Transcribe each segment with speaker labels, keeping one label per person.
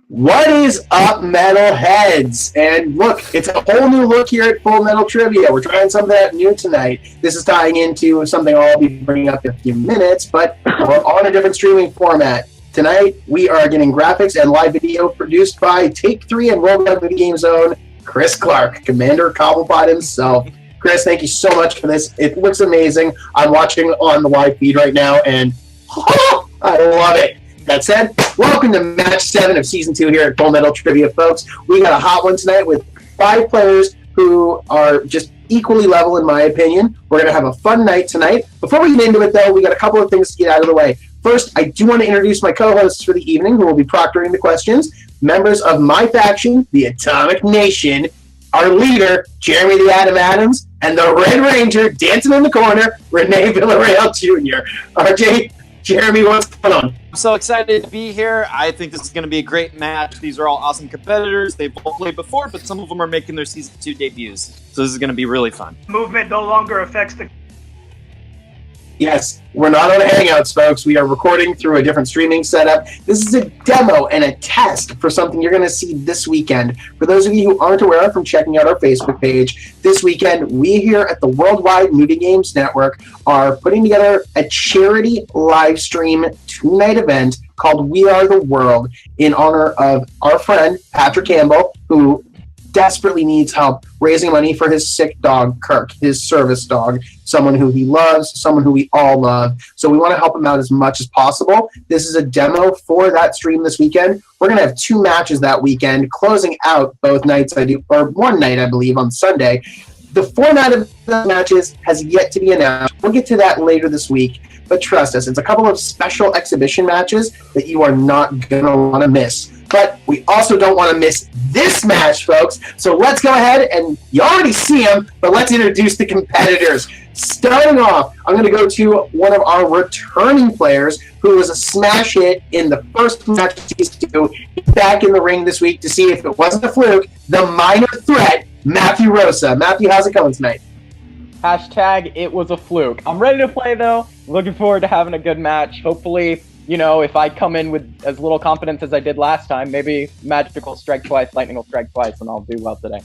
Speaker 1: What is up, metalheads? And look, it's a whole new look here at Full Metal Trivia. We're trying something that new tonight. This is tying into something I'll be bringing up in a few minutes, but we're on a different streaming format. Tonight, we are getting graphics and live video produced by Take-3 and Worldwide Movie Game Zone, Chris Clark, Commander Cobblepot himself. Chris, thank you so much for this. It looks amazing. I'm watching on the live feed right now, and I love it. That said, welcome to Match 7 of Season 2 here at Full Metal Trivia, folks. We got a hot one tonight with 5 players who are just equally level, in my opinion. We're going to have a fun night tonight. Before we get into it, though, we got a couple of things to get out of the way. First, I do want to introduce my co-hosts for the evening, who will be proctoring the questions. Members of my faction, the Atomic Nation, our leader, Jeremy the Atom Adams, and the Red Ranger, dancing in the corner, Renee Villarreal Jr. RJ, Jeremy, what's going on?
Speaker 2: I'm so excited to be here. I think this is going to be a great match. These are all awesome competitors. They've all played before, but some of them are making their Season 2 debuts. So this is going to be really fun.
Speaker 3: Movement no longer affects the...
Speaker 1: Yes, we're not on Hangouts, folks. We are recording through a different streaming setup. This is a demo and a test for something you're going to see this weekend. For those of you who aren't aware from checking out our Facebook page, this weekend we here at the Worldwide Movie Games Network are putting together a charity live stream 2-night event called We Are the World in honor of our friend Patrick Campbell, who desperately needs help raising money for his sick dog, Kirk, his service dog, someone who he loves, someone who we all love. So we want to help him out as much as possible. This is a demo for that stream this weekend. We're going to have 2 matches that weekend, closing out both nights, or one night, I believe, on Sunday. The format of the matches has yet to be announced. We'll get to that later this week. But trust us, it's a couple of special exhibition matches that you are not going to want to miss. But we also don't want to miss this match, folks. So let's go ahead, and you already see them, but let's introduce the competitors. Starting off, I'm going to go to one of our returning players who was a smash hit in the first match of Season 2. He's back in the ring this week to see if it wasn't a fluke. The minor threat, Matthew Rosa. Matthew, how's it going tonight?
Speaker 4: Hashtag it was a fluke. I'm ready to play, though. Looking forward to having a good match. Hopefully, you know, if I come in with as little confidence as I did last time, maybe magic will strike twice, lightning will strike twice, and I'll do well today.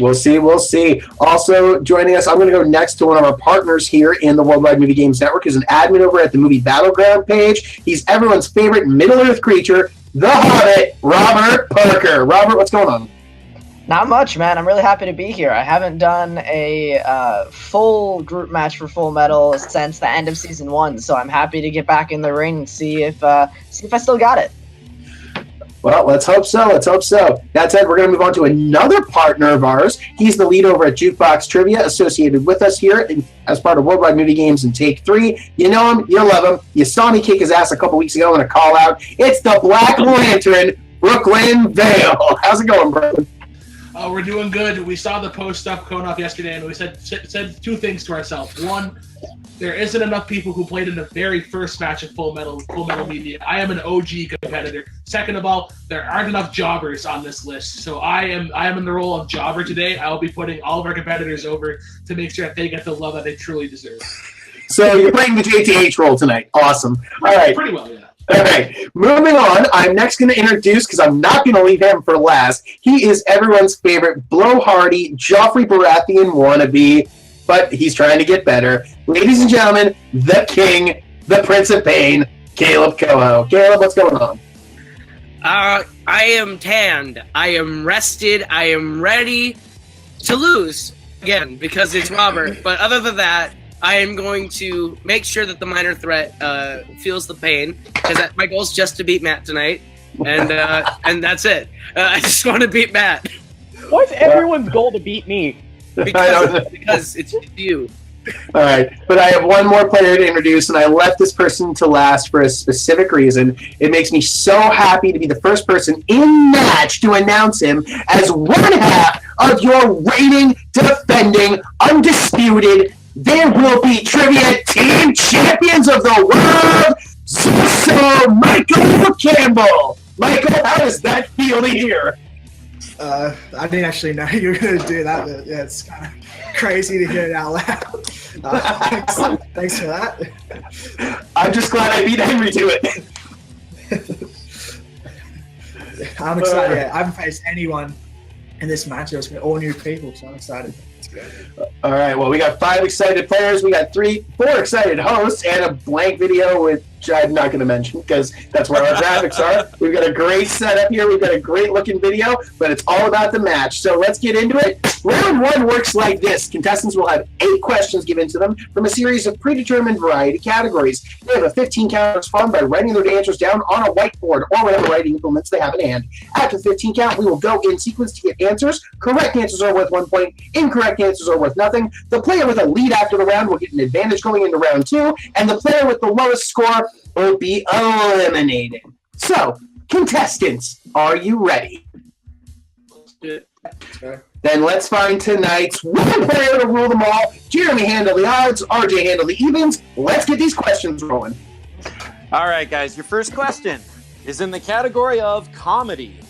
Speaker 1: We'll see, we'll see. Also joining us, I'm going to go next to one of our partners here in the Worldwide Movie Games Network, who's an admin over at the Movie Battleground page. He's everyone's favorite Middle-earth creature, the Hobbit, Robert Parker. Robert, what's going on?
Speaker 5: Not much, man. I'm really happy to be here. I haven't done a full group match for Full Metal since the end of Season 1, so I'm happy to get back in the ring and see if I still got it.
Speaker 1: Well, let's hope so. Let's hope so. That said, we're going to move on to another partner of ours. He's the lead over at Jukebox Trivia, associated with us here as part of Worldwide Movie Games and Take-3. You know him. You love him. You saw me kick his ass a couple weeks ago in a call-out. It's the Black Lantern, Brooklyn Vail. How's it going, Brooklyn?
Speaker 6: We're doing good. We saw the post stuff going off yesterday, and we said 2 things to ourselves. One, there isn't enough people who played in the very first match of Full Metal Media. I am an OG competitor. Second of all, there aren't enough jobbers on this list, so I am in the role of jobber today. I will be putting all of our competitors over to make sure that they get the love that they truly deserve.
Speaker 1: So you're playing the JTH role tonight. Awesome. All right.
Speaker 6: Pretty well, yeah.
Speaker 1: All right, moving on. I'm next going to introduce, because I'm not going to leave him for last. He is everyone's favorite blowhardy Joffrey Baratheon wannabe, but he's trying to get better. Ladies and gentlemen, the king, the Prince of Pain, Kaleb Koho. Kaleb, what's going on?
Speaker 7: I am tanned. I am rested. I am ready to lose again because it's Robert. But other than that, I am going to make sure that the minor threat feels the pain, because my goal is just to beat Matt tonight, and that's it. I just want to beat Matt.
Speaker 4: What's everyone's goal to beat me?
Speaker 7: Because it's you.
Speaker 1: All right, but I have one more player to introduce, and I left this person to last for a specific reason. It makes me so happy to be the first person in match to announce him as one half of your reigning, defending, undisputed, there will be trivia team champions of the world, Zoso, Micheal Campbell. Micheal, how does that feel to hear?
Speaker 8: I didn't actually know you were going to do that, but yeah, it's kind of crazy to hear it out loud. Thanks for that.
Speaker 1: I'm just glad I beat Henry to it.
Speaker 8: I'm excited. Yeah, I haven't faced anyone in this match. It's been all new people, so I'm excited.
Speaker 1: All right. Well, we got 5 excited players. We got 4 excited hosts, and a blank video, which I'm not going to mention because that's where our graphics are. We've got a great setup here. We've got a great looking video, but it's all about the match. So let's get into it. Round 1 works like this. Contestants will have 8 questions given to them from a series of predetermined variety categories. They have a 15 count respond by writing their answers down on a whiteboard or whatever writing implements they have in hand. After the 15 count, we will go in sequence to get answers. Correct answers are worth 1 point. Incorrect answers are worth nothing. The player with a lead after the round will get an advantage going into round 2, and the player with the lowest score will be eliminated. So, contestants, are you ready? Then let's find tonight's one player to rule them all. Jeremy handle the odds, RJ handle the evens. Let's get these questions rolling.
Speaker 2: All right, guys, your first question is in the category of comedy.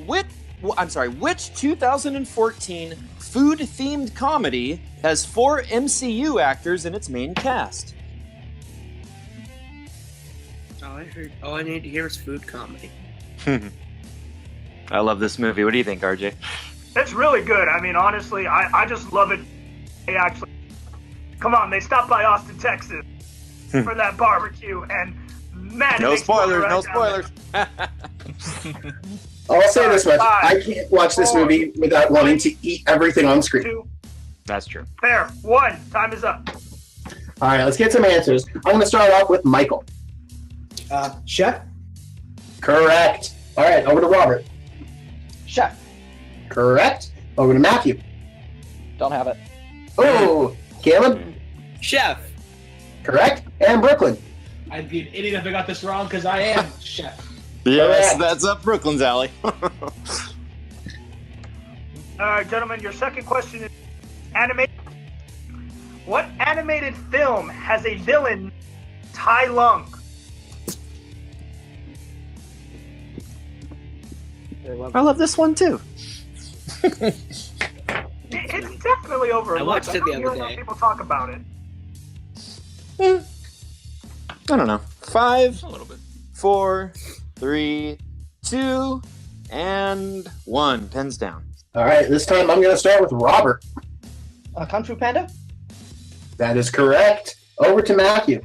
Speaker 2: Which 2014 food-themed comedy has 4 MCU actors in its main cast?
Speaker 7: All I need to hear is food comedy.
Speaker 2: I love this movie. What do you think, RJ?
Speaker 3: It's really good. I mean, honestly, I just love it. They actually, come on, they stopped by Austin, Texas for that barbecue, and man,
Speaker 2: No spoilers,
Speaker 3: right
Speaker 2: no
Speaker 3: down
Speaker 2: spoilers.
Speaker 1: I'll say this much.
Speaker 3: 5,
Speaker 1: I can't watch this movie without wanting to eat everything on screen.
Speaker 3: 2,
Speaker 2: That's true.
Speaker 3: fair. 1, time is up.
Speaker 1: All right, let's get some answers. I'm going to start off with Michael.
Speaker 8: Chef?
Speaker 1: Correct. All right, over to Robert.
Speaker 4: Chef.
Speaker 1: Correct. Over to Matthew.
Speaker 4: Don't have it.
Speaker 1: Oh, Caleb.
Speaker 7: Chef.
Speaker 1: Correct. And Brooklyn.
Speaker 6: I'd be an idiot if I got this wrong because I am chef.
Speaker 2: Yes,
Speaker 1: Correct.
Speaker 2: that's up Brooklyn's alley.
Speaker 3: All right, gentlemen, your second question is animated. What animated film has a villain, Tai Lung?
Speaker 2: I love this one too.
Speaker 3: It's definitely overlooked.
Speaker 7: I watched it the
Speaker 3: don't
Speaker 7: other
Speaker 3: hear enough
Speaker 7: day.
Speaker 3: people talk about it.
Speaker 2: I don't know. 5,
Speaker 7: A little bit.
Speaker 2: 4, 3, 2, and 1. Pens down.
Speaker 1: All right, this time I'm going to start with Robert.
Speaker 5: Kung Fu Panda?
Speaker 1: That is correct. Over to Matthew.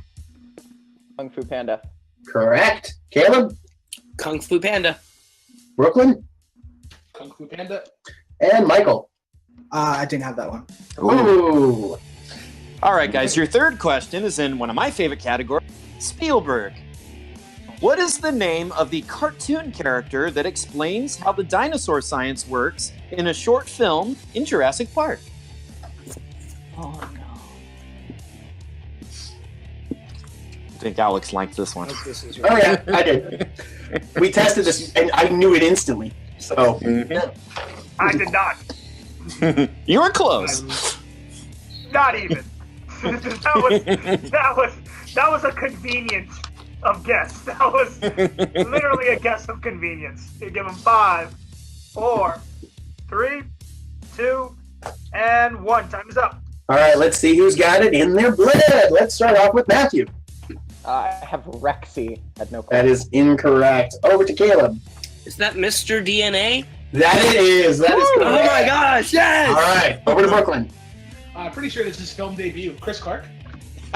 Speaker 4: Kung Fu Panda.
Speaker 1: Correct. Caleb.
Speaker 7: Kung Fu Panda.
Speaker 1: Brooklyn.
Speaker 6: Kung Fu Panda.
Speaker 1: And Michael.
Speaker 8: I didn't have that one.
Speaker 1: Ooh.
Speaker 2: All right, guys. Your third question is in one of my favorite categories, Spielberg. What is the name of the cartoon character that explains how the dinosaur science works in a short film in Jurassic Park?
Speaker 4: Oh no.
Speaker 2: I think Alex liked this one.
Speaker 7: This is
Speaker 1: Oh, yeah, I did. We tested this, and I knew it instantly. So,
Speaker 3: I did not.
Speaker 2: You were close.
Speaker 3: Not even. that was a convenience of guess. That was literally a guess of convenience. You give them 5, 4, 3, 2, and 1. Time is up.
Speaker 1: all right, let's see who's got it in their blood. Let's start off with Matthew.
Speaker 4: I have Rexy. Had no clue.
Speaker 1: That is incorrect. Over to Caleb.
Speaker 7: Is that Mr. DNA?
Speaker 1: That it is. That is
Speaker 7: Oh
Speaker 1: correct.
Speaker 7: my gosh, yes!
Speaker 1: All right, over to Brooklyn.
Speaker 6: Pretty sure this is his film debut. Chris Clark.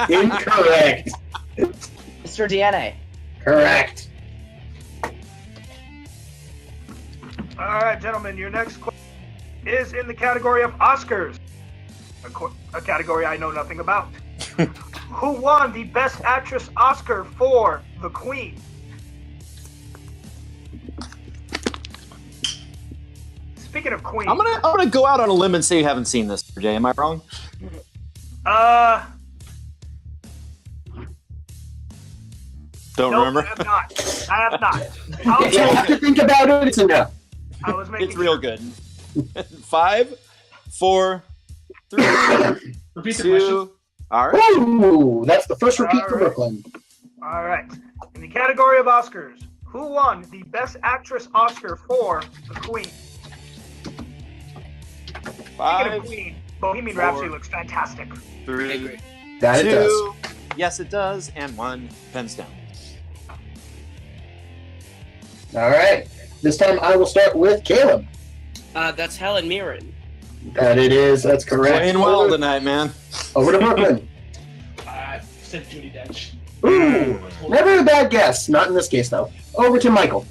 Speaker 1: Incorrect.
Speaker 5: Mr. DNA.
Speaker 1: Correct.
Speaker 3: All right, gentlemen, your next question is in the category of Oscars, a category I know nothing about. Who won the Best Actress Oscar for The Queen? Speaking of Queen,
Speaker 2: I'm gonna go out on a limb and say you haven't seen this, Jay. Am I wrong? Don't
Speaker 3: no,
Speaker 2: remember.
Speaker 3: I have not.
Speaker 1: If you have to think about it, it's a no.
Speaker 3: I was making
Speaker 2: It's real
Speaker 3: sure.
Speaker 2: good. 5, 4, 3,
Speaker 6: Repeat the question.
Speaker 2: 2. All right.
Speaker 1: Ooh, that's the first repeat
Speaker 3: All
Speaker 1: for
Speaker 3: right.
Speaker 1: Brooklyn.
Speaker 3: All right. In the category of Oscars, who won the Best Actress Oscar for The Queen? Speaking of
Speaker 2: 5,
Speaker 3: Queen, Bohemian
Speaker 2: 4,
Speaker 3: Rhapsody looks fantastic.
Speaker 2: 3,
Speaker 1: That
Speaker 2: 2.
Speaker 1: it does.
Speaker 2: Yes, it does. And 1. Pens down.
Speaker 1: All right. This time I will start with Caleb.
Speaker 7: That's Helen Mirren.
Speaker 1: That it is. That's correct.
Speaker 2: Playing well tonight, man.
Speaker 1: Over to Brooklyn.
Speaker 6: I said Judi Dench.
Speaker 1: Ooh, never a bad guess. Not in this case, though. Over to Michael.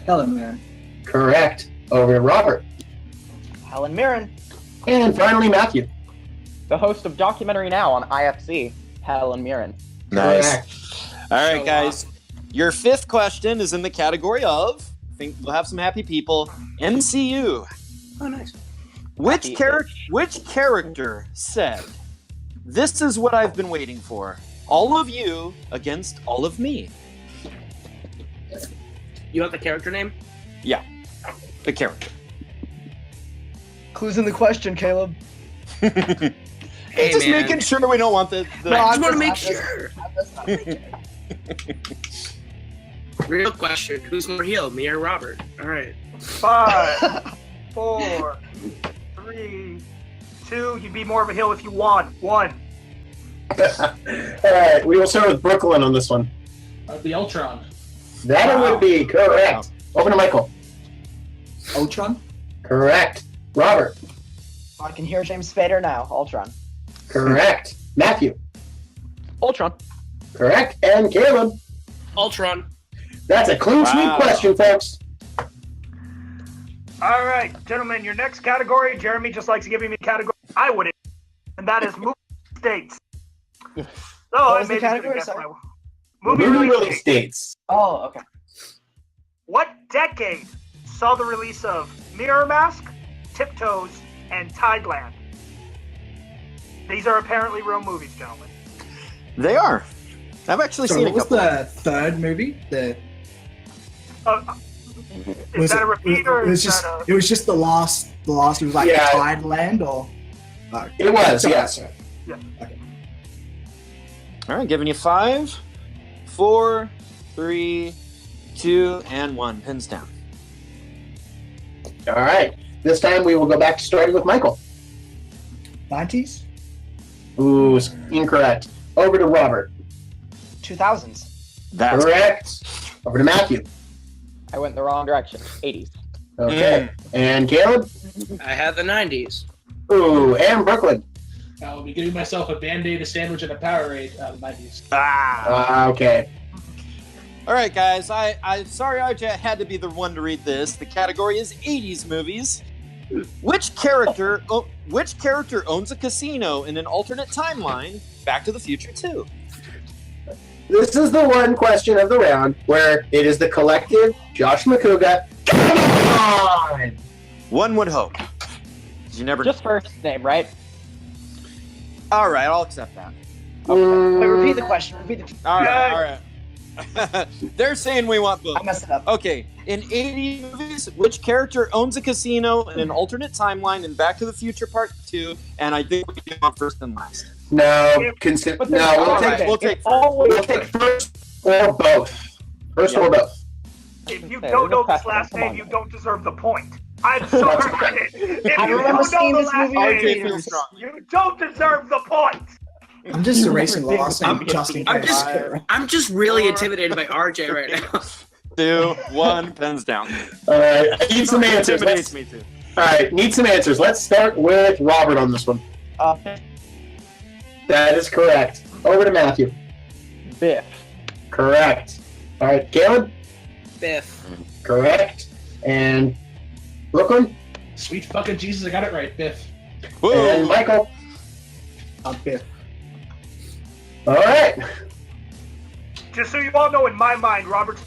Speaker 8: Helen Mirren.
Speaker 1: Correct. Over to Robert.
Speaker 4: Helen Mirren,
Speaker 1: And finally, Matthew.
Speaker 4: the host of Documentary Now on IFC. Helen Mirren.
Speaker 2: Nice.
Speaker 1: Correct.
Speaker 2: All right,
Speaker 7: So,
Speaker 2: guys. Your fifth question is in the category of, I think we'll have some happy people, MCU.
Speaker 7: Oh, nice.
Speaker 2: Which character said, "This is what I've been waiting for. All of you against all of me."
Speaker 7: You want the character name?
Speaker 2: The character.
Speaker 5: Clues in the question, Caleb.
Speaker 7: Hey,
Speaker 2: Just
Speaker 7: man.
Speaker 2: making sure we don't want the
Speaker 5: No,
Speaker 7: I
Speaker 5: I'm
Speaker 7: just want to
Speaker 5: just-
Speaker 7: make sure. Real question: who's more heel, me or Robert? All right.
Speaker 3: 5, 4, 3, 2. You'd be more of a hill if you won. 1.
Speaker 1: All right, we will start with Brooklyn on this one.
Speaker 6: The Ultron.
Speaker 1: That
Speaker 2: Wow.
Speaker 1: would be correct. Over to Michael.
Speaker 8: Ultron.
Speaker 1: Correct. Robert.
Speaker 5: I can hear James Spader now. Ultron.
Speaker 1: Correct. Matthew.
Speaker 4: Ultron.
Speaker 1: Correct. And Caleb.
Speaker 7: Ultron.
Speaker 1: That's a clean sweep
Speaker 2: Wow.
Speaker 1: question, folks.
Speaker 3: All right, gentlemen, your next category, Jeremy just likes giving me a category I wouldn't, and that is movie states. So I
Speaker 5: was the
Speaker 3: made
Speaker 5: category? Sorry.
Speaker 3: movie
Speaker 1: Movie
Speaker 3: release
Speaker 1: release
Speaker 3: date.
Speaker 1: dates.
Speaker 5: Oh, okay.
Speaker 3: What decade saw the release of Mirror Mask, Tiptoes, and Tideland? These are apparently real movies, gentlemen.
Speaker 2: They are. I've actually
Speaker 8: So
Speaker 2: seen a
Speaker 8: what was
Speaker 2: couple.
Speaker 8: the third movie?
Speaker 3: Is that a repeat or
Speaker 8: it was
Speaker 3: is
Speaker 8: just
Speaker 3: that
Speaker 8: it was just the last. The last was like
Speaker 1: Yeah.
Speaker 8: Tideland or. Oh,
Speaker 1: It was,
Speaker 8: sorry,
Speaker 1: yes.
Speaker 8: sorry.
Speaker 2: All right, giving you 5, 4, 3, 2, and 1. Pins down.
Speaker 1: All right. This time we will go back to starting with Michael.
Speaker 8: 90s.
Speaker 1: Ooh, incorrect. Over to Robert.
Speaker 5: 2000s.
Speaker 2: That's
Speaker 1: Correct. Over to Matthew.
Speaker 4: I went the wrong direction. 80s.
Speaker 1: Okay. And Caleb.
Speaker 7: I had the 90s.
Speaker 1: Ooh, and Brooklyn.
Speaker 6: I'll be giving myself a Band-Aid, a sandwich, and a Powerade out of the 90s.
Speaker 1: Okay.
Speaker 2: All right, guys. I'm sorry I had to be the one to read this. The category is 80s movies. Which character owns a casino in an alternate timeline? Back to the Future 2.
Speaker 1: This is the one question of the round where it is the collective Josh McCouga. Come on!
Speaker 2: One would hope. You never.
Speaker 4: Just first name, right?
Speaker 2: All right, I'll accept that.
Speaker 5: Wait, repeat the question. Repeat the.
Speaker 2: All right, all right. They're saying we want both.
Speaker 5: I messed it up.
Speaker 2: Okay, in 80 movies, which character owns a casino in an alternate timeline in Back to the Future Part 2? And I think we do on first and last.
Speaker 1: No,
Speaker 4: But
Speaker 1: no,
Speaker 4: there's
Speaker 1: we'll
Speaker 4: always-
Speaker 1: take,
Speaker 2: we'll take
Speaker 4: it's always
Speaker 1: we'll take first or both. First or both.
Speaker 3: If you
Speaker 4: Okay,
Speaker 3: don't know
Speaker 4: there's a
Speaker 3: this last
Speaker 4: precedent. Come
Speaker 3: name,
Speaker 4: on,
Speaker 3: you
Speaker 4: guys.
Speaker 3: don't deserve the point. I'm sorry. If
Speaker 5: I
Speaker 3: you
Speaker 5: remember
Speaker 3: don't know
Speaker 5: seeing
Speaker 3: the
Speaker 5: this
Speaker 3: last
Speaker 5: movie in
Speaker 2: RJ
Speaker 3: name,
Speaker 2: feels strong.
Speaker 3: you don't deserve the point.
Speaker 8: I'm just erasing the last name
Speaker 4: I'm
Speaker 8: just in
Speaker 7: I'm
Speaker 8: case.
Speaker 7: just- I'm just really intimidated by RJ right now.
Speaker 2: 2, 1, pens down.
Speaker 1: All right, I need some answers.
Speaker 2: Intimidates
Speaker 1: Let's-
Speaker 2: me too.
Speaker 1: All right, need some answers. Let's start with Robert on this one. That is correct. Over to Matthew.
Speaker 4: Biff.
Speaker 1: Correct. All right, Caleb.
Speaker 7: Biff.
Speaker 1: Correct. And Brooklyn
Speaker 6: Sweet fucking Jesus, I got it right, Biff.
Speaker 1: and
Speaker 2: Whoa.
Speaker 1: Michael.
Speaker 8: Biff.
Speaker 1: All right.
Speaker 3: Just so you all know, in my mind, Robert's.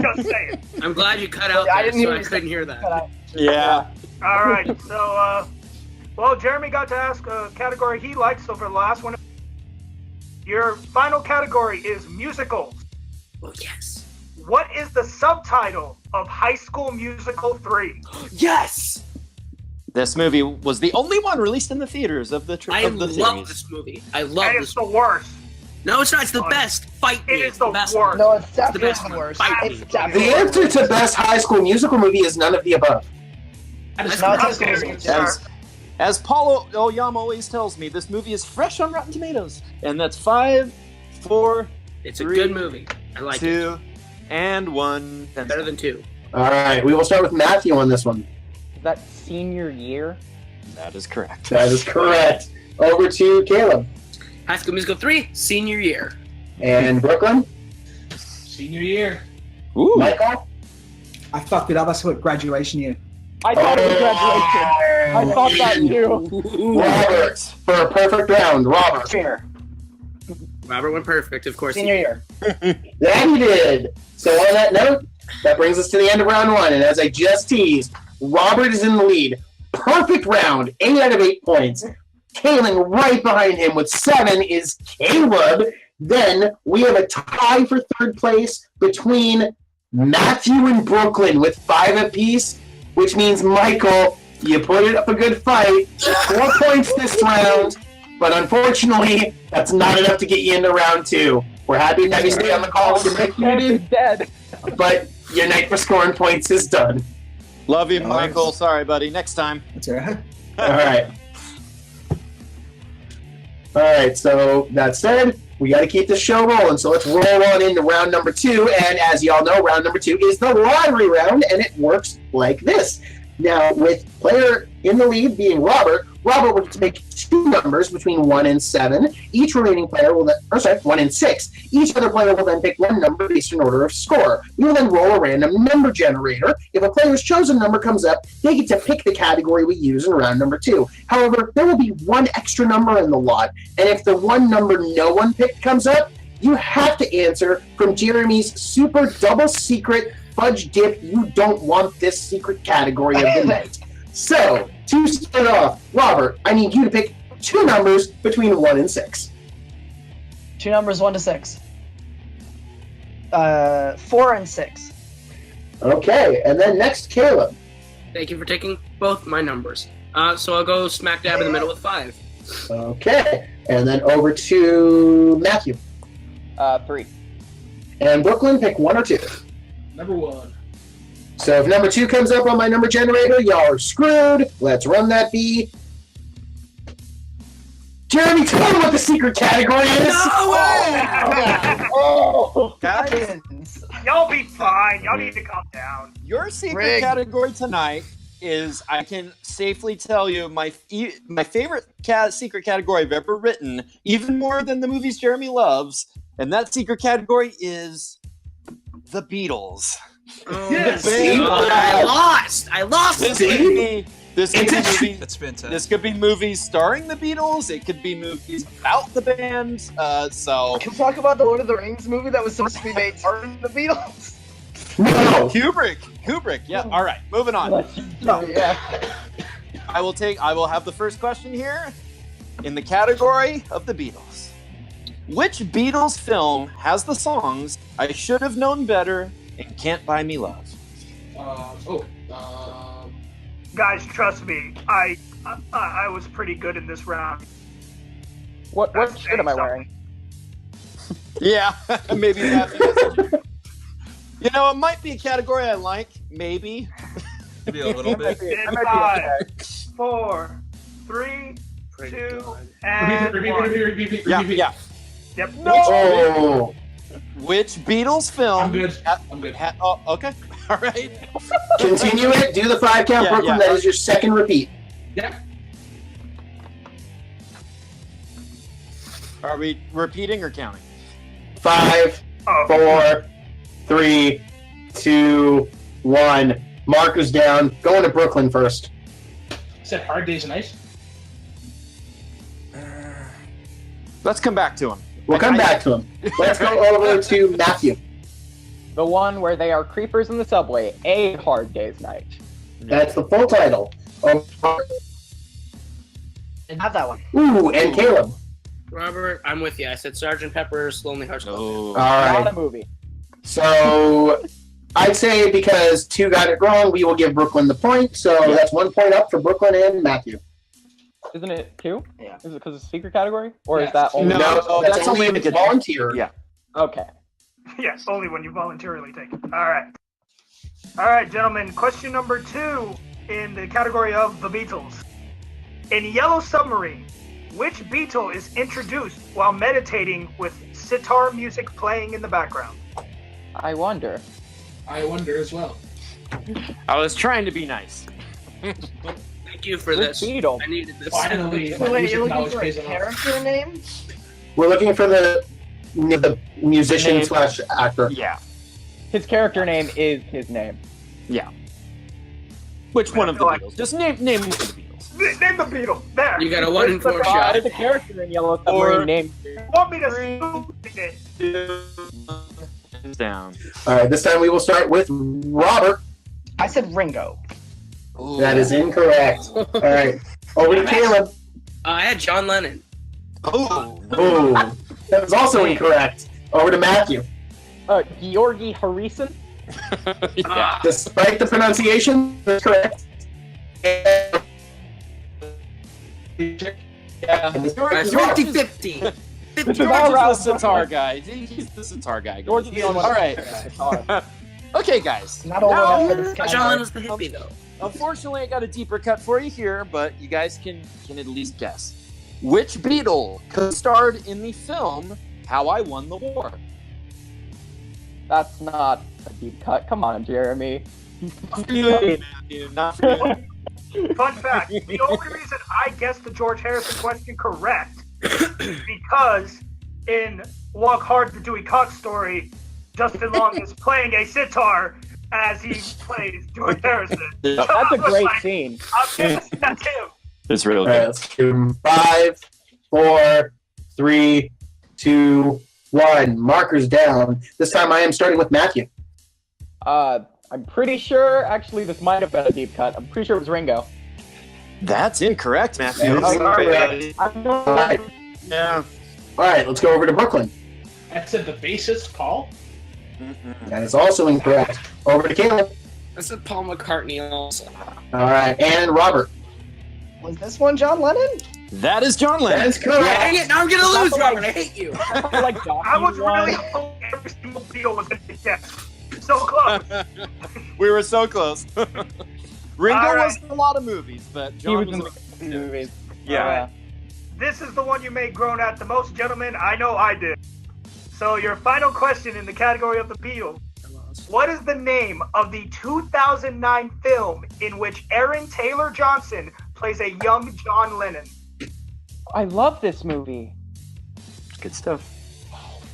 Speaker 3: Just saying.
Speaker 7: I'm glad you cut out
Speaker 5: I
Speaker 7: that,
Speaker 5: didn't
Speaker 7: so
Speaker 5: hear
Speaker 7: I
Speaker 5: you
Speaker 7: couldn't
Speaker 5: say-
Speaker 7: hear that.
Speaker 5: But I-
Speaker 2: Yeah.
Speaker 3: All right, so, well, Jeremy got to ask a category he likes, so for the last one, your final category is musicals.
Speaker 7: Oh, yes.
Speaker 3: What is the subtitle of High School Musical 3?
Speaker 7: Yes!
Speaker 2: This movie was the only one released in the theaters of the
Speaker 7: I
Speaker 2: of the
Speaker 7: love
Speaker 2: series.
Speaker 7: this movie. I love
Speaker 3: And
Speaker 7: this
Speaker 3: it's the
Speaker 7: movie.
Speaker 3: worst.
Speaker 7: No, it's not. It's the best. Fight me.
Speaker 3: It is
Speaker 7: It's
Speaker 3: the
Speaker 7: best
Speaker 3: worst.
Speaker 5: No, it's
Speaker 7: the
Speaker 5: definitely
Speaker 7: best
Speaker 5: the
Speaker 7: one.
Speaker 5: worst.
Speaker 7: Fight
Speaker 5: It's
Speaker 7: me.
Speaker 5: definitely
Speaker 1: The answer to best High School Musical movie is none of the above.
Speaker 6: That is
Speaker 5: No, it's
Speaker 3: How
Speaker 5: just
Speaker 3: dare
Speaker 5: gonna
Speaker 3: you,
Speaker 5: be-
Speaker 3: sir?
Speaker 2: As Paulo Oyama always tells me, this movie is fresh on Rotten Tomatoes, and that's 5, 4,
Speaker 7: It's a
Speaker 2: 3,
Speaker 7: good movie. I like it.
Speaker 2: 2, And 1 pencil.
Speaker 7: Better than 2.
Speaker 1: All right, we will start with Matthew on this one.
Speaker 4: Is that senior year?
Speaker 2: That is correct.
Speaker 1: That is correct. Over to Caleb.
Speaker 7: High School Musical 3, senior year.
Speaker 1: And Brooklyn.
Speaker 6: Senior year.
Speaker 2: Ooh.
Speaker 1: Micheal.
Speaker 8: I fucked it up. I put graduation year.
Speaker 4: I thought it was graduation. I thought that too.
Speaker 1: Robert, for a perfect round. Robert.
Speaker 5: Senior.
Speaker 7: Robert went perfect, of course.
Speaker 5: Senior year.
Speaker 1: That he did. So on that note, that brings us to the end of round 1. And as I just teased, Robert is in the lead. Perfect round, 8 out of 8 points. Tailing right behind him with 7 is Caleb. Then we have a tie for third place between Matthew and Brooklyn with 5 apiece, which means Micheal, you put it up a good fight. 4 points this round, but unfortunately, that's not enough to get you into round 2. We're happy to have you stay on the call to make you
Speaker 4: Dead.
Speaker 1: but your night for scoring points is done.
Speaker 2: Love you,
Speaker 8: Nice.
Speaker 2: Micheal. Sorry, buddy. Next time.
Speaker 8: That's all right.
Speaker 1: All right. All right, so that said, we got to keep the show rolling. So let's roll on into round number 2. And as y'all know, round number 2 is the lottery round, and it works like this. Now, with player in the lead being Robert will get to pick 2 numbers between 1 and 7. Each remaining player will then, 1 and 6. Each other player will then pick 1 number based in order of score. We will then roll a random number generator. If a player's chosen number comes up, they get to pick the category we use in round number 2. However, there will be 1 extra number in the lot, and if the 1 number no one picked comes up, you have to answer from Jeremy's super double secret fudge dip you don't want this secret category of the night. So, to start off, Robert, I need you to pick 2 numbers between 1 and 6.
Speaker 5: 2 numbers, 1 to 6. 4 and 6.
Speaker 1: Okay, and then next, Caleb.
Speaker 7: Thank you for taking both my numbers. So I'll go smack dab in the middle with 5.
Speaker 1: Okay, and then over to Matthew.
Speaker 4: 3.
Speaker 1: And Brooklyn, pick 1 or 2.
Speaker 6: Number 1.
Speaker 1: So if number 2 comes up on my number generator, y'all are screwed. Let's run that B. Jeremy, tell me what the secret category is.
Speaker 7: No way!
Speaker 4: Oh!
Speaker 2: Guys,
Speaker 3: Y'all be fine. Y'all need to calm down.
Speaker 2: your secret
Speaker 5: Rigged.
Speaker 2: category tonight is, I can safely tell you, my favorite secret category I've ever written, even more than the movies Jeremy loves, and that secret category is the Beatles.
Speaker 6: Yes.
Speaker 7: I lost.
Speaker 2: This could be movies.
Speaker 9: That's fantastic.
Speaker 2: This could be movies starring the Beatles. It could be movies about the band. So
Speaker 5: Can we talk about the Lord of the Rings movie that was supposed to be made starring the Beatles?
Speaker 1: No.
Speaker 2: Kubrick. Yeah. All right. Moving on.
Speaker 5: Yeah.
Speaker 2: I will have the first question here in the category of the Beatles. Which Beatles film has the songs "I Should Have Known Better" and "Can't Buy Me Love"?
Speaker 3: Guys, trust me. I was pretty good in this round.
Speaker 4: What shirt am I wearing?
Speaker 2: Yeah, maybe that. You know, it might be a category I like. Maybe.
Speaker 9: Maybe a little bit.
Speaker 3: In
Speaker 4: I might
Speaker 3: 5,
Speaker 4: be
Speaker 3: 4, 3,
Speaker 7: Pray
Speaker 3: 2,
Speaker 7: to God.
Speaker 3: and 1.
Speaker 6: Repeat.
Speaker 2: Yeah.
Speaker 3: Yep.
Speaker 1: Oh.
Speaker 2: Which Beatles film?
Speaker 6: I'm good.
Speaker 2: Oh, okay. All right.
Speaker 1: Continue it. Do the 5 count,
Speaker 2: Yeah,
Speaker 1: Brooklyn.
Speaker 2: yeah.
Speaker 1: That is your second repeat.
Speaker 6: Yeah.
Speaker 2: Are we repeating or counting?
Speaker 1: 5,
Speaker 3: Oh,
Speaker 1: 4, 3, 2, 1. Marker's down. Going to Brooklyn first.
Speaker 6: Said Hard Days Night.
Speaker 2: Let's come back to him.
Speaker 1: We'll come back to him. Let's go over to Matthew.
Speaker 4: The one where they are creepers in the subway. A Hard Day's Night.
Speaker 1: That's the full title. Oh,
Speaker 5: Didn't have that one.
Speaker 1: ooh, and Caleb.
Speaker 7: Robert, I'm with you. I said Sgt. Pepper's Lonely Hearts Club Band.
Speaker 1: All
Speaker 4: Not
Speaker 1: right.
Speaker 4: a movie.
Speaker 1: So I'd say because 2 got it wrong, we will give Brooklyn the point. So that's 1 point up for Brooklyn and Matthew.
Speaker 4: Isn't it 2?
Speaker 5: Yeah.
Speaker 4: Is it because it's a secret category? Or
Speaker 6: Yeah,
Speaker 4: is that only...
Speaker 2: No,
Speaker 1: that's
Speaker 2: that's
Speaker 1: only
Speaker 2: only
Speaker 1: if it's volunteer.
Speaker 2: Yeah.
Speaker 4: Okay.
Speaker 3: yes, only when you voluntarily take it. All right. All right, gentlemen. Question number 2 in the category of the Beatles. In Yellow Submarine, which Beatle is introduced while meditating with sitar music playing in the background?
Speaker 4: I wonder.
Speaker 6: I wonder as well.
Speaker 2: I was trying to be nice.
Speaker 7: Thank you for
Speaker 4: Which
Speaker 7: this.
Speaker 4: beetle?
Speaker 7: I needed this.
Speaker 6: Finally,
Speaker 5: Wait,
Speaker 6: music
Speaker 5: you're looking
Speaker 6: knowledge
Speaker 5: for a
Speaker 6: pays off.
Speaker 5: character name?
Speaker 1: We're looking for the musician
Speaker 2: Name.
Speaker 1: slash actor.
Speaker 2: Yeah.
Speaker 4: His character name is his name.
Speaker 2: Which one of the
Speaker 3: Like-
Speaker 2: Beatles? Just name one of the Beatles.
Speaker 3: Name the beetle. There.
Speaker 7: You got a 1 in 4
Speaker 4: There's
Speaker 7: shot.
Speaker 4: a character in Yellow Submarine named.
Speaker 3: You want me to scoop it?
Speaker 2: Down.
Speaker 1: All right, this time we will start with Robert.
Speaker 5: I said Ringo.
Speaker 1: That is incorrect. All right, over to Caleb.
Speaker 7: I had John Lennon.
Speaker 2: Oh.
Speaker 1: Ooh, that was also incorrect. Over to Matthew.
Speaker 4: Georgi Harrison.
Speaker 2: Yeah.
Speaker 1: Despite the pronunciation, that's correct.
Speaker 2: Yeah.
Speaker 7: 50-50.
Speaker 4: This is
Speaker 2: George
Speaker 4: all right.
Speaker 2: is the sitar guy. He's the sitar guy.
Speaker 4: George is the only one.
Speaker 2: All right. Okay, guys.
Speaker 5: Not old
Speaker 2: Now,
Speaker 5: enough for this
Speaker 7: John
Speaker 5: category.
Speaker 7: Lennon's the hippie, though.
Speaker 2: unfortunately, I got a deeper cut for you here, but you guys can at least guess. Which Beatle co-starred in the film How I Won the War?
Speaker 4: That's not a deep cut. Come on, Jeremy.
Speaker 2: Not for you.
Speaker 3: Fun fact, the only reason I guessed the George Harrison question correct is because in Walk Hard, the Dewey Cox story, Justin Long is playing a sitar as he plays George Harrison. So
Speaker 4: That's
Speaker 3: I
Speaker 4: a
Speaker 3: was
Speaker 4: great
Speaker 3: like,
Speaker 4: scene.
Speaker 3: I'm guessing that's him.
Speaker 2: It's real
Speaker 1: All right,
Speaker 2: good.
Speaker 1: let's give him 5, 4, 3, 2, 1. Markers down. This time I am starting with Matthew.
Speaker 4: I'm pretty sure. Actually, this might have been a deep cut. I'm pretty sure it was Ringo.
Speaker 2: That's incorrect, Matthew.
Speaker 1: That is incorrect.
Speaker 4: I know.
Speaker 1: All right.
Speaker 2: Yeah.
Speaker 1: All right, let's go over to Brooklyn.
Speaker 6: I said the bassist, Paul.
Speaker 1: That is also incorrect. Over to Caleb.
Speaker 7: I said Paul McCartney also.
Speaker 1: All right, and Robert.
Speaker 5: Was this one John Lennon?
Speaker 2: That is John
Speaker 1: That
Speaker 2: Lennon.
Speaker 1: is correct.
Speaker 7: Dang it, now I'm gonna lose,
Speaker 4: Like-
Speaker 7: Robert. I hate you.
Speaker 4: like
Speaker 3: I was
Speaker 4: Donkey Run.
Speaker 3: really hoping every single Beatle was going to guess. So close.
Speaker 2: We were so close. Ringo
Speaker 3: All right.
Speaker 2: was in a lot of movies, but
Speaker 4: He
Speaker 2: John
Speaker 4: was in
Speaker 2: was
Speaker 4: the movies.
Speaker 2: Yeah.
Speaker 3: This is the one you may groan at the most, gentlemen. I know I did. So your final question in the category of the Beatles. What is the name of the 2009 film in which Aaron Taylor Johnson plays a young John Lennon?
Speaker 4: I love this movie.
Speaker 2: Good stuff.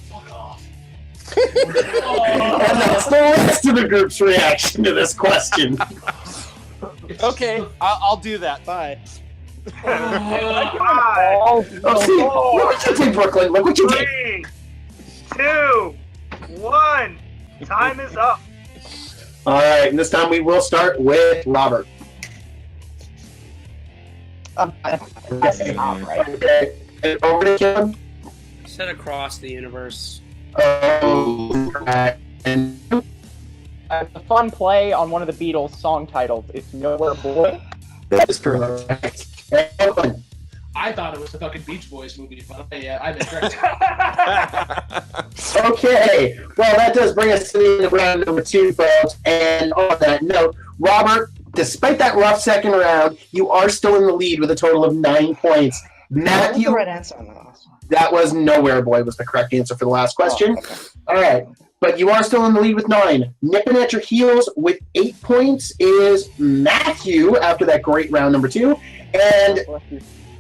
Speaker 6: Fuck off.
Speaker 1: And that's the rest of the group's reaction to this question.
Speaker 2: Okay, I'll do that. Bye.
Speaker 3: 5,
Speaker 1: Oh, see, look what you did, Brooklyn. Look what you did.
Speaker 3: 3, 2, 1. Time is up.
Speaker 1: All right, and this time we will start with Robert.
Speaker 5: That's not right.
Speaker 1: Okay, and over to Kim.
Speaker 7: Set across the universe.
Speaker 1: Oh, correct. And
Speaker 4: A fun play on one of the Beatles song titles. It's Nowhere Boy.
Speaker 1: that is correct. And Brooklyn.
Speaker 6: I thought it was the fucking Beach Boys movie, but I'm incorrect.
Speaker 1: Okay, well, that does bring us to the end of round number 2, folks. And on that note, Robert, despite that rough second round, you are still in the lead with a total of 9 points.
Speaker 5: What was
Speaker 1: Matthew,
Speaker 5: the right answer on the last one?
Speaker 1: that was Nowhere Boy was the correct answer for the last question.
Speaker 5: Oh, okay.
Speaker 1: All right, but you are still in the lead with 9. Nipping at your heels with 8 points is Matthew after that great round number 2. And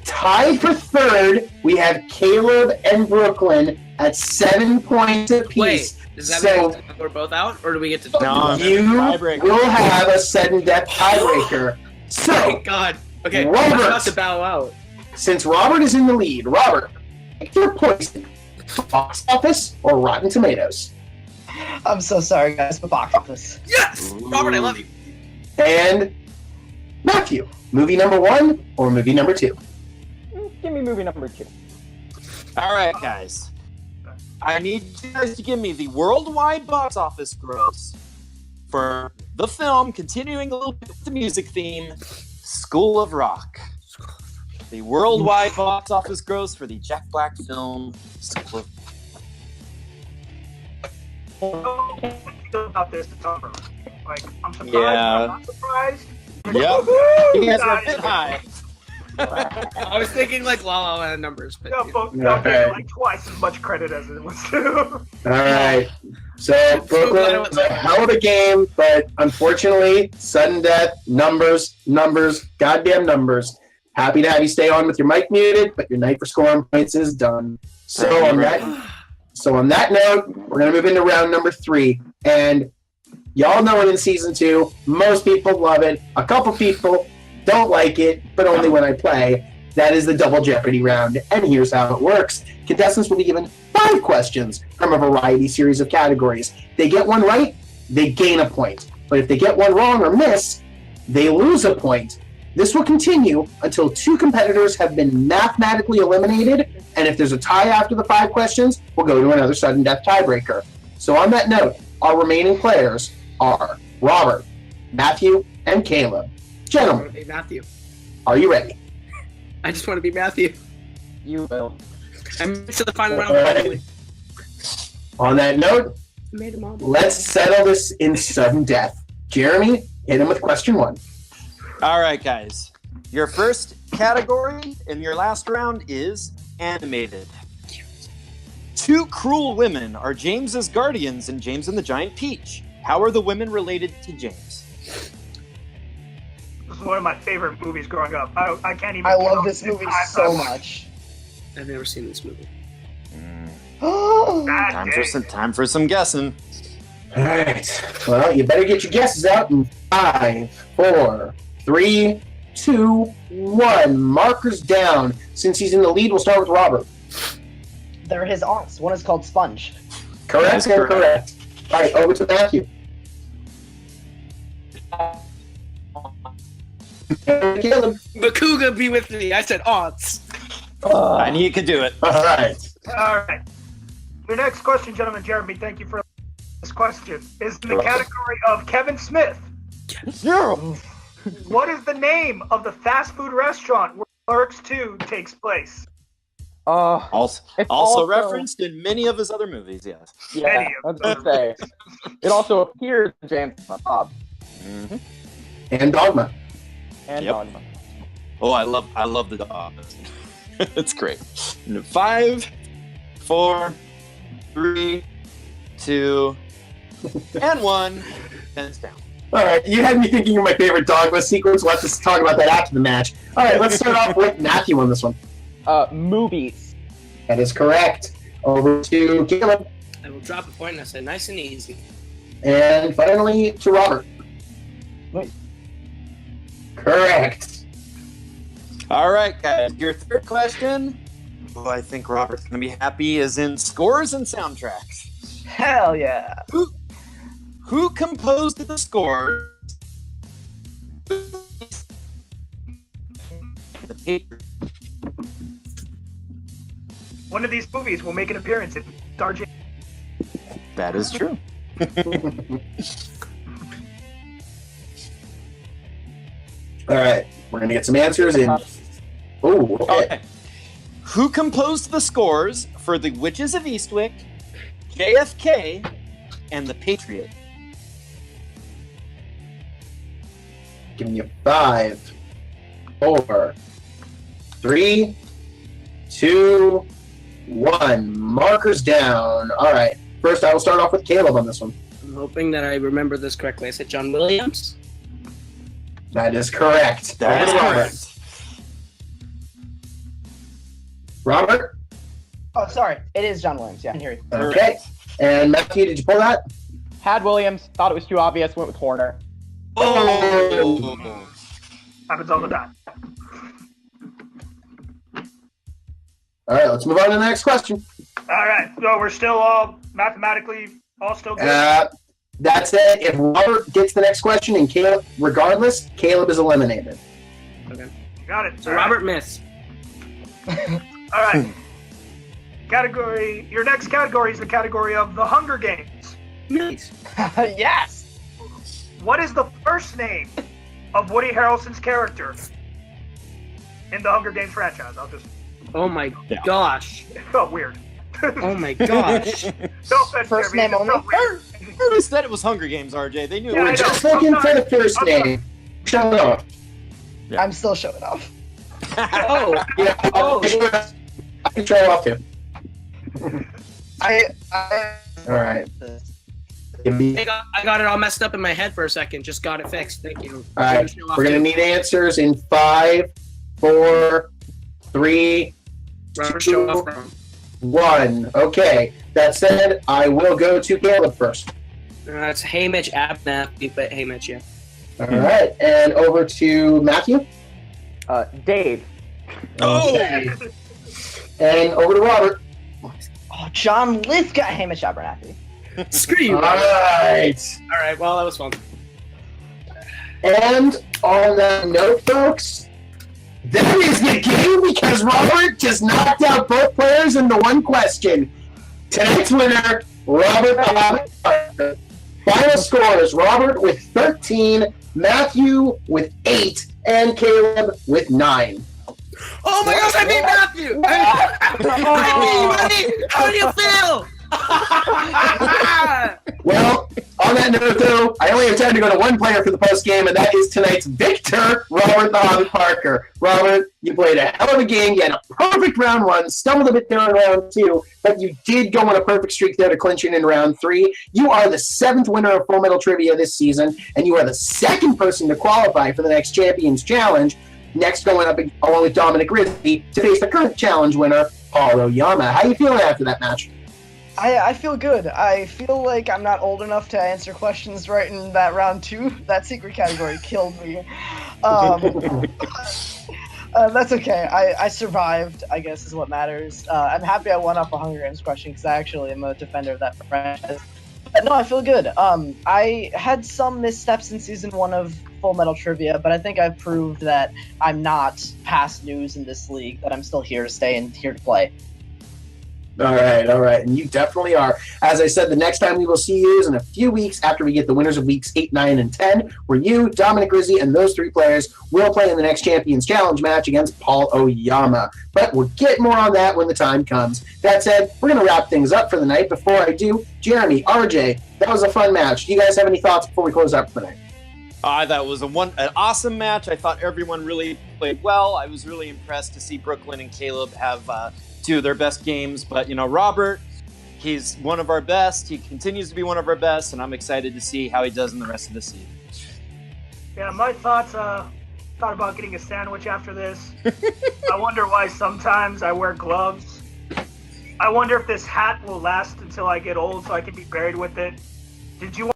Speaker 1: tied for third, we have Caleb and Brooklyn at 7 points apiece.
Speaker 7: Wait, does that
Speaker 1: So-
Speaker 7: mean we're both out, or do we get to?
Speaker 2: No.
Speaker 1: You
Speaker 2: Tiebreaker.
Speaker 1: will have a sudden death tiebreaker. So,
Speaker 7: Thank God. Okay,
Speaker 1: Robert.
Speaker 7: I'm about to bow out.
Speaker 1: since Robert is in the lead, Robert, pick your poison. Box office or Rotten Tomatoes?
Speaker 5: I'm so sorry, guys, but box office.
Speaker 7: Yes, Robert, I love you.
Speaker 1: And Matthew, movie number 1 or movie number 2?
Speaker 4: Give me movie number 2.
Speaker 2: All right, guys. I need you guys to give me the worldwide box office gross for the film, continuing a little bit with the music theme, School of Rock. The worldwide box office gross for the Jack Black film, School of
Speaker 3: About this, it's over. Like, I'm surprised.
Speaker 2: Yeah.
Speaker 3: I'm not surprised.
Speaker 2: Yep. You guys are a bit
Speaker 3: Not
Speaker 2: high.
Speaker 7: I was thinking like La La Land numbers, but
Speaker 3: Yeah, but
Speaker 1: Yeah,
Speaker 3: I'll give
Speaker 1: okay.
Speaker 3: it like twice as much credit as it was due.
Speaker 1: All right. So Brooklyn was a hell of a game, but unfortunately, sudden death, numbers, goddamn numbers. Happy to have you stay on with your mic muted, but your night for scoring points is done. So on that note, we're gonna move into round number 3, and y'all know it in season 2. Most people love it. A couple people don't like it, but only when I play. That is the Double Jeopardy round, and here's how it works. Contestants will be given 5 questions from a variety series of categories. They get one right, they gain a point. But if they get one wrong or miss, they lose a point. This will continue until 2 competitors have been mathematically eliminated, and if there's a tie after the 5 questions, we'll go to another sudden death tiebreaker. So on that note, our remaining players are Robert, Matthew, and Caleb.
Speaker 7: I want
Speaker 1: Gentlemen,
Speaker 7: to be Matthew.
Speaker 1: are you ready?
Speaker 7: I just want to be Matthew.
Speaker 4: You will.
Speaker 7: I'm to the final round.
Speaker 1: Alright. On that note,
Speaker 7: I made him all.
Speaker 1: let's settle this in sudden death. Jeremy, hit him with question 1.
Speaker 2: All right, guys. Your first category in your last round is animated. 2 cruel women are James's guardians in James and the Giant Peach. How are the women related to James?
Speaker 3: This is one of my favorite movies growing up. I can't even.
Speaker 5: I love
Speaker 3: count
Speaker 5: this
Speaker 3: the
Speaker 5: movie
Speaker 3: times
Speaker 5: so
Speaker 3: I've watched
Speaker 5: much.
Speaker 7: I've never seen this movie.
Speaker 3: that
Speaker 2: Time for some guessing.
Speaker 1: All right. Well, you better get your guesses out in 5, 4, 3, 2, 1. Markers down. Since he's in the lead, we'll start with Robert.
Speaker 5: They're his aunts. One is called Sponge.
Speaker 1: Correct and correct. All right, over to Matthew. Caleb.
Speaker 7: Bakuga be with me. I said aunts.
Speaker 2: I knew you could do it.
Speaker 1: All right.
Speaker 3: All right. Your next question, gentlemen, Jeremy, thank you for this question, is in the category of Kevin Smith. What is the name of the fast food restaurant where Clerks 2 takes place?
Speaker 2: Also
Speaker 4: it's also
Speaker 2: referenced in many of his other movies, yes.
Speaker 4: Yeah,
Speaker 3: Many
Speaker 4: I
Speaker 3: of
Speaker 4: was gonna say. It also appears in James and Bob
Speaker 2: Mm-hmm.
Speaker 1: And Dogma.
Speaker 4: and
Speaker 2: Yep.
Speaker 4: Dogma.
Speaker 2: Oh, I love the dog. It's great. 5, 4, 3, 2, and 1. Pens down.
Speaker 1: All right, you had me thinking of my favorite Dogma sequence. We'll have to talk about that after the match. All right, let's start off with Matthew on this one.
Speaker 4: Movies.
Speaker 1: That is correct. Over to Caleb.
Speaker 7: I will drop a point and I said nice and easy.
Speaker 1: And finally to Robert.
Speaker 5: Wait.
Speaker 1: Correct.
Speaker 2: All right, guys. Your third question, who I think Robert's going to be happy, is in scores and soundtracks.
Speaker 5: Hell yeah.
Speaker 2: Who composed the score? The paper.
Speaker 3: One of these movies will make an appearance in Darjeeling.
Speaker 2: That is true.
Speaker 1: All right, we're going to get some answers in. Oh, okay.
Speaker 2: Okay. Who composed the scores for The Witches of Eastwick, JFK, and The Patriot?
Speaker 1: Giving you 5, 4, 3, 2, 1. Markers down. All right. First, I will start off with Caleb on this one.
Speaker 7: I'm hoping that I remember this correctly. I said John Williams.
Speaker 1: That is correct.
Speaker 2: That
Speaker 1: Over
Speaker 2: is
Speaker 1: to Robert.
Speaker 2: correct.
Speaker 1: Robert?
Speaker 5: Oh, sorry. It is John Williams. Yeah, I can hear you.
Speaker 1: Okay. And Matthew, did you pull that?
Speaker 4: Had Williams. Thought it was too obvious. Went with Horner.
Speaker 2: Oh!
Speaker 3: Happens all the time.
Speaker 1: All right, let's move on to the next question.
Speaker 3: All right, so we're still all mathematically all still good.
Speaker 1: That's it. If Robert gets the next question and Caleb, regardless, Caleb is eliminated.
Speaker 7: Okay.
Speaker 3: Got it.
Speaker 7: So
Speaker 3: All right.
Speaker 7: Robert missed.
Speaker 3: All right. Category. Your next category is the category of the Hunger Games.
Speaker 7: Nice.
Speaker 5: Yes.
Speaker 3: What is the first name of Woody Harrelson's character in the Hunger Games franchise? I'll just.
Speaker 7: Oh my gosh.
Speaker 3: It felt weird.
Speaker 7: Oh my gosh.
Speaker 3: No offense,
Speaker 5: First
Speaker 3: Jeremy,
Speaker 5: name
Speaker 3: it
Speaker 5: only?
Speaker 3: felt weird.
Speaker 2: Who said it was Hunger Games, RJ? They knew
Speaker 3: Yeah, I
Speaker 2: it
Speaker 1: We're
Speaker 2: was
Speaker 3: know.
Speaker 1: just looking for the first
Speaker 3: I'm
Speaker 1: name. Shut up.
Speaker 2: Yeah.
Speaker 5: I'm still showing off.
Speaker 7: Oh.
Speaker 1: Yeah,
Speaker 7: Oh.
Speaker 1: I can show off too.
Speaker 5: I
Speaker 1: All right.
Speaker 7: I got it all messed up in my head for a second. Just got it fixed. Thank you.
Speaker 1: All right, we're going to need answers in 5, 4, 3,
Speaker 7: Robert, show off from.
Speaker 1: 1. Okay, that said, I will go to Kaleb first.
Speaker 7: It's Hamish Abnathy, but Hamish, yeah.
Speaker 1: All right, and over to Matthew.
Speaker 4: Dave.
Speaker 1: Okay. And over to Robert.
Speaker 5: Oh, John Lithgow, Hamish Abernathy.
Speaker 7: Screw you.
Speaker 1: All right.
Speaker 7: All right, well, that was fun.
Speaker 1: And on that note, folks, that is the game because Robert just knocked out both players in the one question. Tonight's winner, Robert Parker. Final scores, Robert with 13, Matthew with 8, and Kaleb with 9.
Speaker 7: Oh my gosh, I beat Matthew! I beat you, buddy! How do you feel?
Speaker 1: Well, on that note, though, I only have time to go to one player for the post game, and that is tonight's victor, Robert the Hobbit Parker. Robert, you played a hell of a game. You had a perfect round 1, stumbled a bit there in round 2, but you did go on a perfect streak there to clinch it in round 3. You are the 7th winner of Full Metal Trivia this season, and you are the 2nd person to qualify for the next Champions Challenge. Next, going up along with Dominic Ridley to face the current challenge winner, Paul Oyama. How you feeling after that match?
Speaker 5: I feel good. I feel like I'm not old enough to answer questions right in that round 2. That secret category killed me. That's okay. I survived, I guess, is what matters. I'm happy I won up a Hunger Games question because I actually am a defender of that franchise. But no, I feel good. I had some missteps in Season 1 of Full Metal Trivia, but I think I've proved that I'm not past news in this league, that I'm still here to stay and here to play.
Speaker 1: All right, and you definitely are. As I said, the next time we will see you is in a few weeks after we get the winners of weeks 8, 9, and 10, where you, Dominic Rizzi, and those 3 players will play in the next Champions Challenge match against Paul Oyama. But we'll get more on that when the time comes. That said, we're going to wrap things up for the night. Before I do, Jeremy, RJ, that was a fun match. Do you guys have any thoughts before we close out for the night?
Speaker 2: I thought it was an awesome match. I thought everyone really played well. I was really impressed to see Brooklyn and Kaleb have 2 of their best games. But, Robert, he's one of our best. He continues to be one of our best, and I'm excited to see how he does in the rest of the season.
Speaker 3: Yeah, my thoughts, thought about getting a sandwich after this. I wonder why sometimes I wear gloves. I wonder if this hat will last until I get old so I can be buried with it. Did you